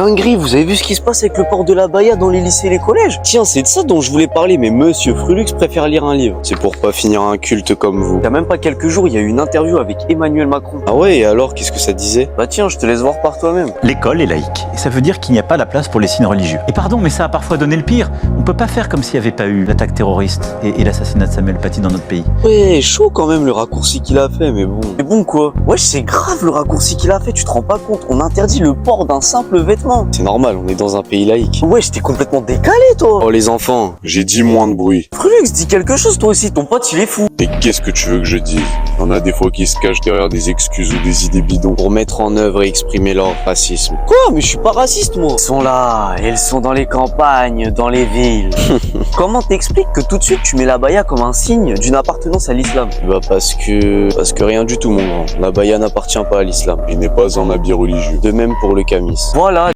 Dinguerie, vous avez vu ce qui se passe avec le port de la baya dans les lycées et les collèges? Tiens, c'est de ça dont je voulais parler, mais monsieur Frulux préfère lire un livre. C'est pour pas finir un culte comme vous. Il y a même pas quelques jours, il y a eu une interview avec Emmanuel Macron. Ah ouais, et alors, qu'est-ce que ça disait? Bah tiens, je te laisse voir par toi-même. L'école est laïque, et ça veut dire qu'il n'y a pas la place pour les signes religieux. Et pardon, mais ça a parfois donné le pire. On peut pas faire comme s'il n'y avait pas eu l'attaque terroriste et l'assassinat de Samuel Paty dans notre pays. Ouais, chaud quand même le raccourci qu'il a fait, mais bon. Mais bon quoi? Wesh, c'est grave le raccourci qu'il a fait, tu te rends pas compte? On interdit le port d'un simple vêtement. C'est normal, on est dans un pays laïque. Wesh, t'es complètement décalé toi. Oh les enfants, J'ai dit moins de bruit. Frulux, dis quelque chose toi aussi, ton pote il est fou. Et qu'est-ce que tu veux que je dise? Il y en a des fois qui se cachent derrière des excuses ou des idées bidons. Pour mettre en œuvre et exprimer leur racisme. Quoi? Mais je suis pas raciste moi. Ils sont là, et ils sont dans les campagnes, dans les villes. Comment t'expliques que tout de suite tu mets la baya comme un signe d'une appartenance à l'islam? Bah parce que rien du tout mon grand. La baya n'appartient pas à l'islam. Il n'est pas un habit religieux. De même pour le camis. Voilà.